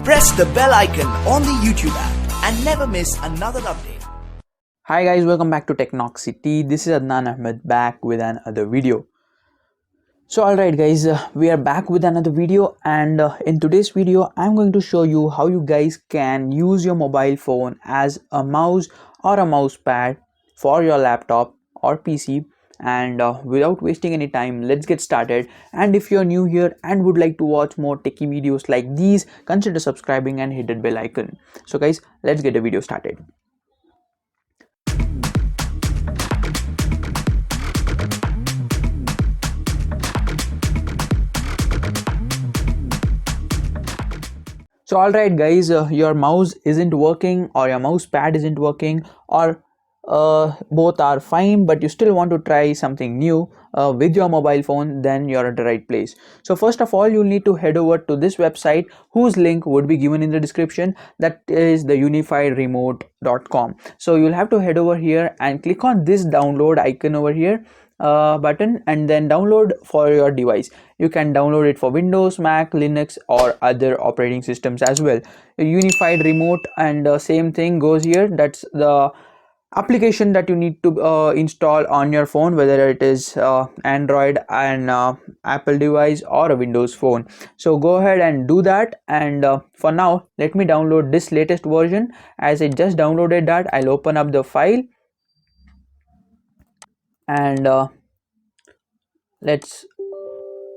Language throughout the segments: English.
Press the bell icon on the YouTube app and never miss another update. Hi guys, welcome back to tcnxty. This is Adnaan Ahmed back with another video. So alright guys, we are back with another video, and in today's video I'm going to show you how you guys can use your mobile phone as a mouse or a mouse pad for your laptop or PC. And without wasting any time, let's get started. And if you're new here and would like to watch more techie videos like these, consider subscribing and hit that bell icon. So guys, let's get the video started. So alright guys, your mouse isn't working or your mouse pad isn't working, or both are fine but you still want to try something new with your mobile phone, then you're at the right place. So first of all, you'll need to head over to this website whose link would be given in the description. That is the unifiedremote.com. So you'll have to head over here and click on this download icon over here button, and then download for your device. You can download it for Windows, Mac, Linux or other operating systems as well. A unified remote, and same thing goes here. That's the application that you need to install on your phone, whether it is Android and Apple device or a Windows phone. So go ahead and do that, and for now let me download this latest version. As I just downloaded that, I'll open up the file and let's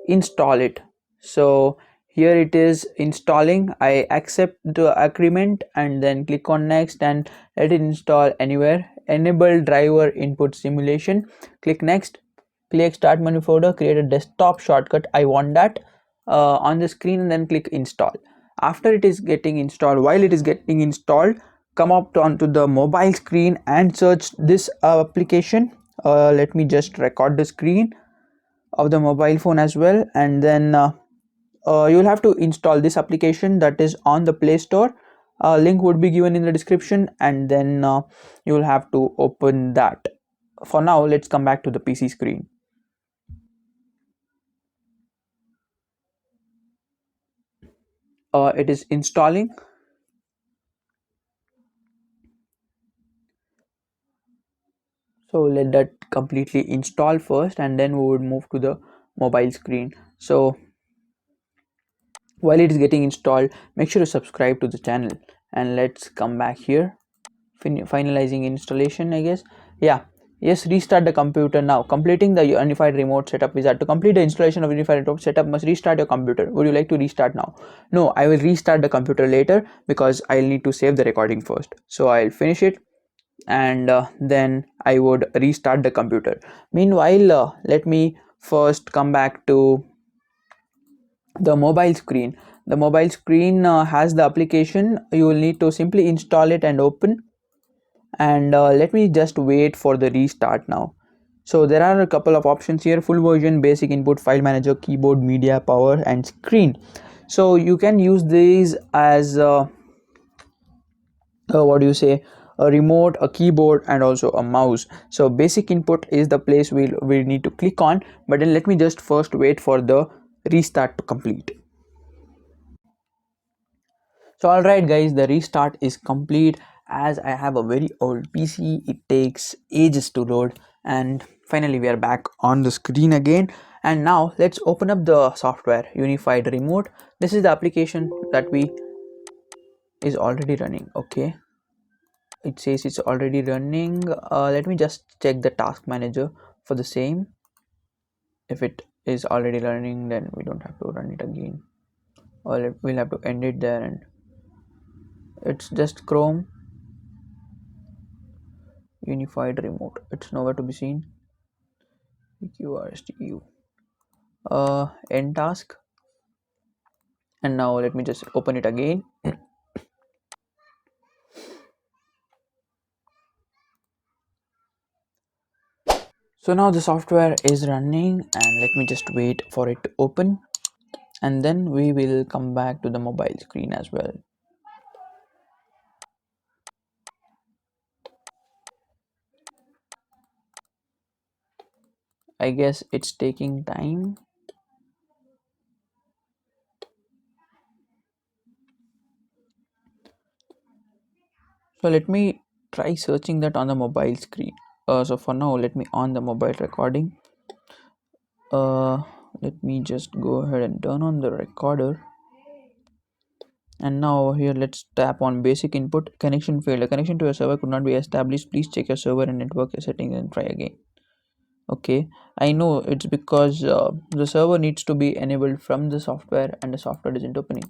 install it. So here it is installing. I accept the agreement and then click on next and let it install anywhere. Enable driver input simulation, click next. Click start menu folder, create a desktop shortcut. I want that on the screen, and then click install. After it is getting installed, while it is getting installed, come up onto the mobile screen and search this application. Let me just record the screen of the mobile phone as well, and then you'll have to install this application that is on the Play Store. Link would be given in the description, and then you'll have to open that. For now, let's come back to the PC screen. It is installing. So let that completely install first, and then we would move to the mobile screen. So while it is getting installed, make sure to subscribe to the channel, and let's come back here. Finalizing installation, I guess. Yes, restart the computer now. Completing the unified remote setup wizard. To complete the installation of unified remote setup, must restart your computer. Would you like to restart now? No, I will restart the computer later because I'll need to save the recording first. So I'll finish it, and then I would restart the computer. Meanwhile, let me first come back to the mobile screen. The mobile screen has the application. You will need to simply install it and open, and let me just wait for the restart now. So there are a couple of options here: full version, basic, input, file manager, keyboard, media, power and screen. So you can use these as what do you say, a remote, a keyboard and also a mouse. So basic input is the place we need to click on, but then let me just first wait for the restart to complete. So alright guys, the restart is complete. As I have a very old PC, it takes ages to load, and finally we are back on the screen again. And now let's open up the software Unified Remote. This is the application that we is already running. Okay, it says it's already running. Let me just check the task manager for the same. If it is already running, then we don't have to run it again, or we'll have to end it there. And it's just Chrome Unified Remote. It's nowhere to be seen. QRSTU end task, and now let me just open it again. So now the software is running, and let me just wait for it to open, and then we will come back to the mobile screen as well. I guess it's taking time. So let me try searching that on the mobile screen. So for now, let me on the mobile recording. uh Let me just go ahead and turn on the recorder. And now over here, let's tap on basic input. Connection failed. A connection to your server could not be established. Please check your server and network settings and try again. Okay, I know it's because the server needs to be enabled from the software and the software isn't opening.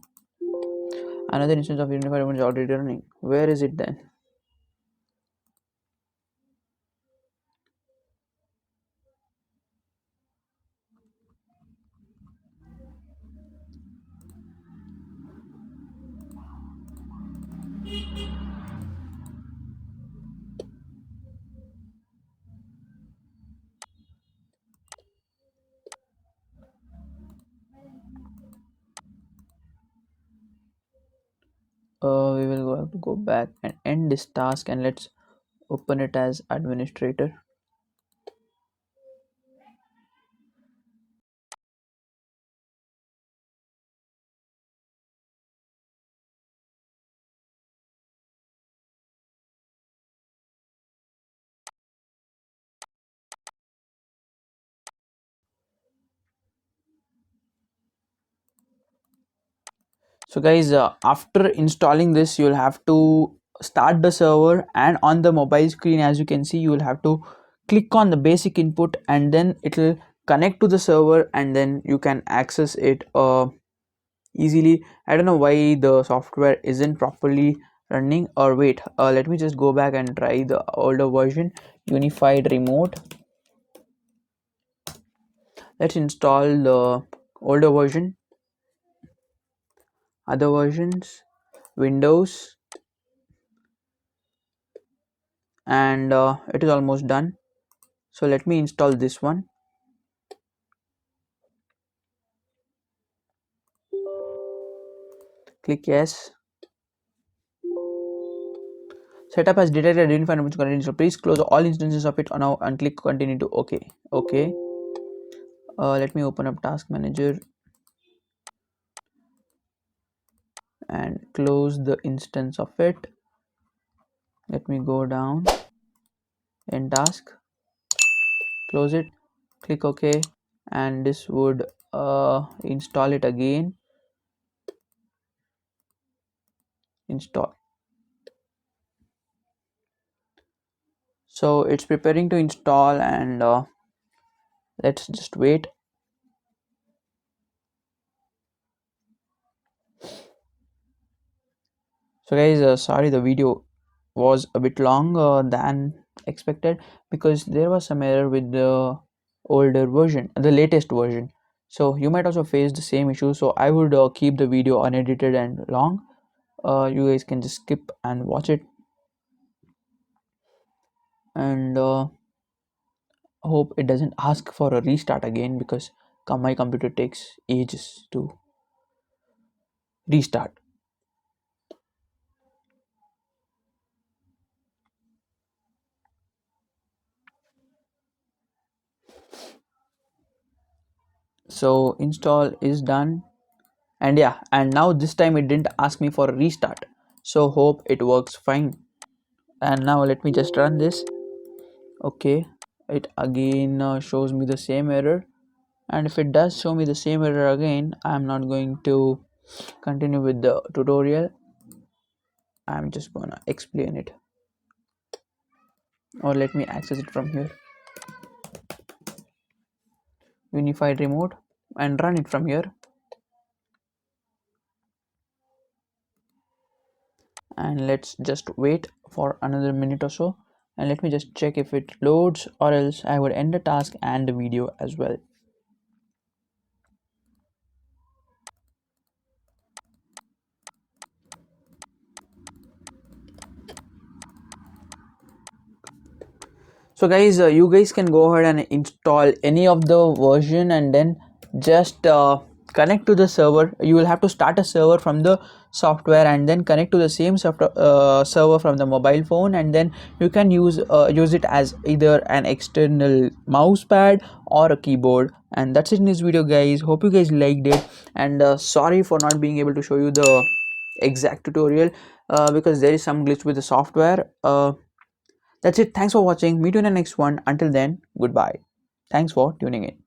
Another instance of unified event is already running. Where is it then? We will have to go back and end this task, and let's open it as administrator. So guys, after installing this, you'll have to start the server, and on the mobile screen, as you can see, you will have to click on the basic input, and then it will connect to the server, and then you can access it easily. I don't know why the software isn't properly running. Or wait, let me just go back and try the older version, unified remote. Let's install the older version, other versions, Windows, and it is almost done. So let me install this one. Click yes. Setup has detected unified remote content, so please close all instances of it now and click continue to OK. Okay. Let me open up task manager and close the instance of it. Let me go down in task, close it, click OK, and this would install it again. Install. So it's preparing to install, and let's just wait. So guys, sorry, the video was a bit long than expected because there was some error with the older version, the latest version. So you might also face the same issue, so I would keep the video unedited and long. You guys can just skip and watch it, and hope it doesn't ask for a restart again, because my computer takes ages to restart. So install is done, and yeah, and now this time it didn't ask me for a restart, so hope it works fine. And now let me just run this. Okay, it again shows me the same error, and if it does show me the same error again, I'm not going to continue with the tutorial. I'm just gonna explain it, or let me access it from here, unified remote, and run it from here. And let's just wait for another minute or so, and let me just check if it loads, or else I would end the task and the video as well. So guys, you guys can go ahead and install any of the version, and then just connect to the server. You will have to start a server from the software, and then connect to the same software server from the mobile phone, and then you can use it as either an external mouse pad or a keyboard. And that's it in this video, guys. Hope you guys liked it, and sorry for not being able to show you the exact tutorial because there is some glitch with the software. That's it. Thanks for watching. Meet you in the next one. Until then, goodbye. Thanks for tuning in.